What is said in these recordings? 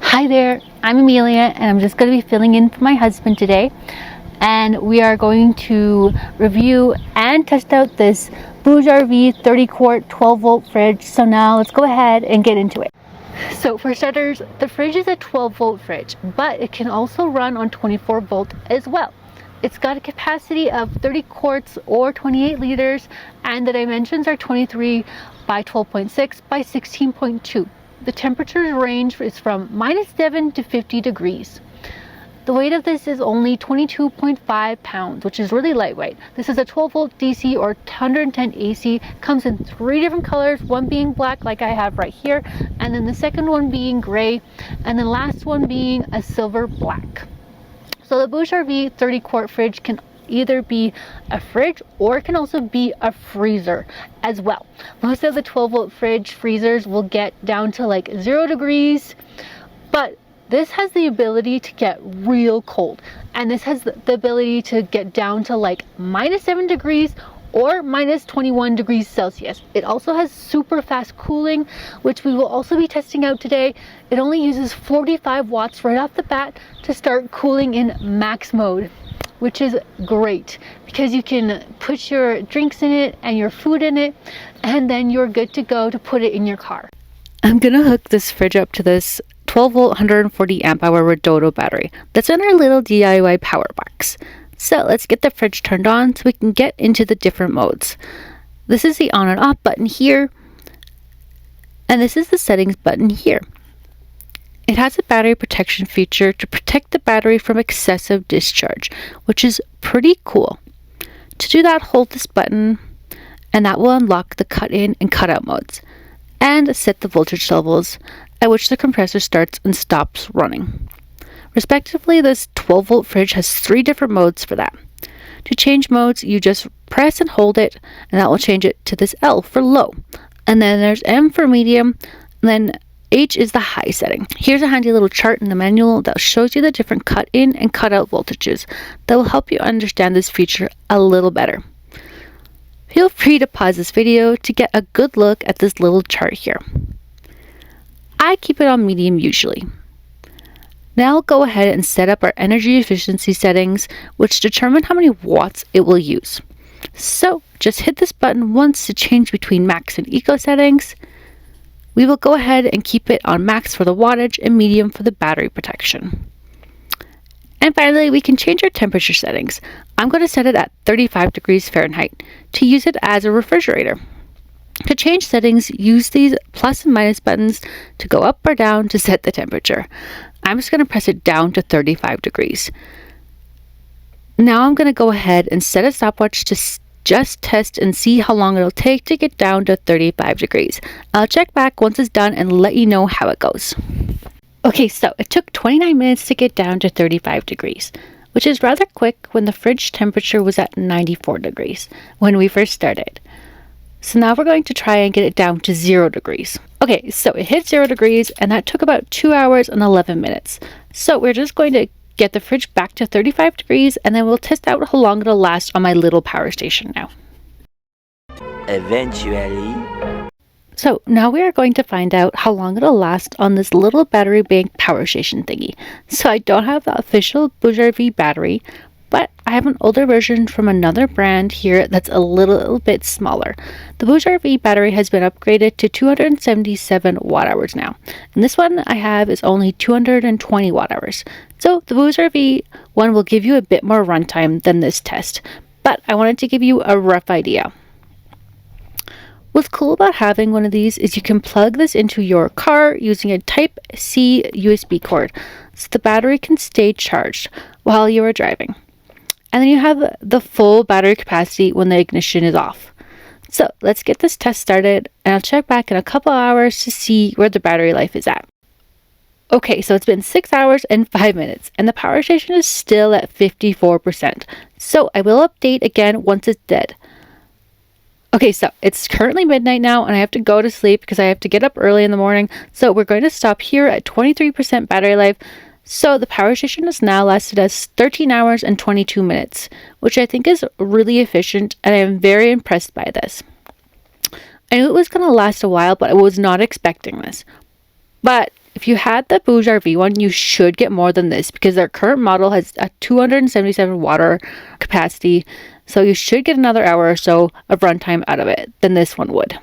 Hi there, I'm Amelia and I'm just going to be filling in for my husband today, and we are going to review and test out this BougeRV 30 quart 12 volt fridge. So now let's go ahead and get into it. So for starters, the fridge is a 12 volt fridge, but it can also run on 24 volt as well. It's got a capacity of 30 quarts or 28 liters, and the dimensions are 23 by 12.6 by 16.2. The temperatures range is from -7 to 50 degrees. The weight of this is only 22.5 pounds, which is really lightweight. This is a 12 volt DC or 110 AC. Comes in 3 different colors, one being black like I have right here, and then the second one being gray, and the last one being a silver black. So the BougeRV 30 quart fridge can either be a fridge or it can also be a freezer as well. Most of the 12 volt fridge freezers will get down to like 0 degrees, but this has the ability to get real cold, and this has the ability to get down to like -7 degrees or -21 degrees Celsius. It also has super fast cooling, which we will also be testing out today. It only uses 45 watts right off the bat to start cooling in max mode, which is great because you can put your drinks in it and your food in it, and then you're good to go to put it in your car. I'm gonna hook this fridge up to this 12 volt 140 amp hour Redodo battery that's in our little DIY power box. So let's get the fridge turned on so we can get into the different modes. This is the on and off button here, and this is the settings button here. It has a battery protection feature to protect the battery from excessive discharge, which is pretty cool. To do that, hold this button and that will unlock the cut in and cut out modes and set the voltage levels at which the compressor starts and stops running. Respectively, this 12 volt fridge has 3 different modes for that. To change modes, you just press and hold it, and that will change it to this L for low. And then there's M for medium, and then H is the high setting. Here's a handy little chart in the manual that shows you the different cut in and cut out voltages that will help you understand this feature a little better. Feel free to pause this video to get a good look at this little chart here. I keep it on medium usually. Now I'll go ahead and set up our energy efficiency settings, which determine how many watts it will use. So just hit this button once to change between max and eco settings. We will go ahead and keep it on max for the wattage and medium for the battery protection. And finally, we can change our temperature settings. I'm going to set it at 35 degrees Fahrenheit to use it as a refrigerator. To change settings, use these plus and minus buttons to go up or down to set the temperature. I'm just going to press it down to 35 degrees. Now I'm going to go ahead and set a stopwatch to just test and see how long it'll take to get down to 35 degrees. I'll check back once it's done and let you know how it goes. Okay, so it took 29 minutes to get down to 35 degrees, which is rather quick when the fridge temperature was at 94 degrees when we first started. So now we're going to try and get it down to 0 degrees. Okay, so it hit 0 degrees, and that took about 2 hours and 11 minutes. So we're just going to get the fridge back to 35 degrees, and then we'll test out how long it'll last on my little power station now. Eventually. So now we are going to find out how long it'll last on this little battery bank power station thingy. So I don't have the official BougeRV battery, but I have an older version from another brand here that's a little bit smaller. The BougeRV battery has been upgraded to 277 watt hours now, and this one I have is only 220 watt hours. So the BougeRV one will give you a bit more runtime than this test, but I wanted to give you a rough idea. What's cool about having one of these is you can plug this into your car using a Type-C USB cord, so the battery can stay charged while you are driving. And then you have the full battery capacity when the ignition is off. So let's get this test started, and I'll check back in a couple hours to see where the battery life is at. Okay, so it's been 6 hours and 5 minutes, and the power station is still at 54%. So I will update again once it's dead. Okay, so it's currently midnight now, and I have to go to sleep because I have to get up early in the morning. So we're going to stop here at 23% battery life. So the power station has now lasted us 13 hours and 22 minutes, which I think is really efficient, and I am very impressed by this. I knew it was going to last a while, but I was not expecting this. But If you had the BougeRV one, you should get more than this because their current model has a 277 water capacity. So you should get another hour or so of runtime out of it than this one would.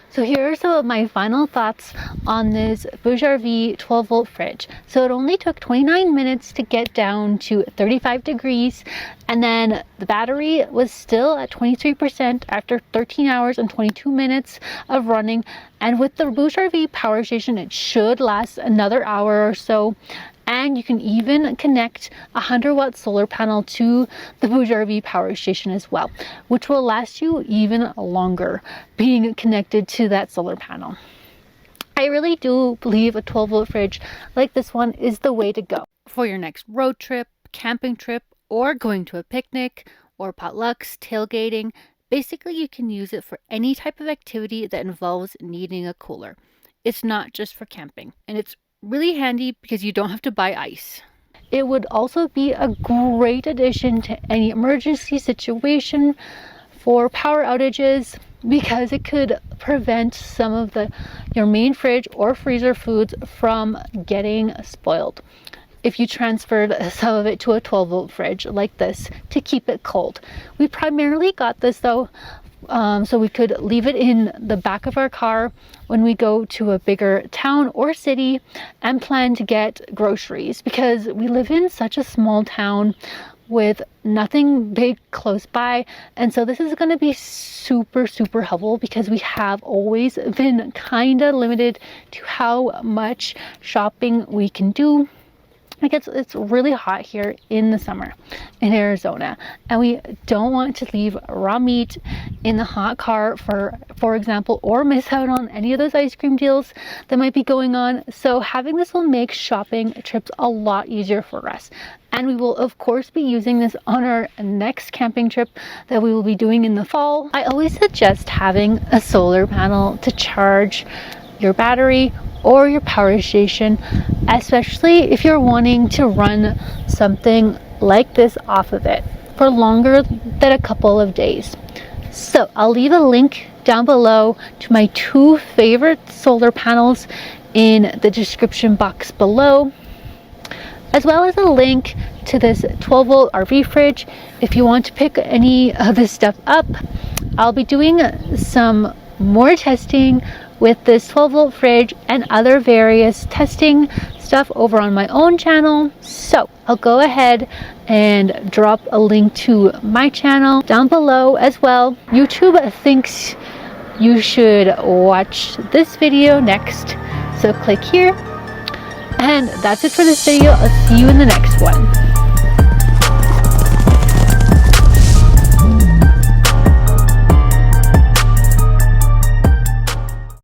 So here are some of my final thoughts on this BougeRV 12 volt fridge. So it only took 29 minutes to get down to 35 degrees, and then the battery was still at 23% after 13 hours and 22 minutes of running. And with the BougeRV power station, it should last another hour or so. And you can even connect a 100-watt solar panel to the BougeRV power station as well, which will last you even longer being connected to that solar panel. I really do believe a 12-volt fridge like this one is the way to go for your next road trip, camping trip, or going to a picnic, or potlucks, tailgating. Basically, you can use it for any type of activity that involves needing a cooler. It's not just for camping, and it's really handy because you don't have to buy ice. It would also be a great addition to any emergency situation for power outages because it could prevent some of your main fridge or freezer foods from getting spoiled if you transferred some of it to a 12-volt fridge like this to keep it cold. We primarily got this though so we could leave it in the back of our car when we go to a bigger town or city and plan to get groceries, because we live in such a small town with nothing big close by. And so this is going to be super helpful because we have always been kind of limited to how much shopping we can do. Like it's really hot here in the summer in Arizona, and we don't want to leave raw meat in the hot car for example, or miss out on any of those ice cream deals that might be going on. So having this will make shopping trips a lot easier for us. And we will of course be using this on our next camping trip that we will be doing in the fall. I always suggest having a solar panel to charge your battery or your power station, especially if you're wanting to run something like this off of it for longer than a couple of days. So I'll leave a link down below to my 2 favorite solar panels in the description box below, as well as a link to this 12-volt RV fridge if you want to pick any of this stuff up. I'll be doing some more testing with this 12-volt fridge and other various testing stuff over on my own channel. So I'll go ahead and drop a link to my channel down below as well. YouTube thinks you should watch this video next, so click here. And that's it for this video. I'll see you in the next one.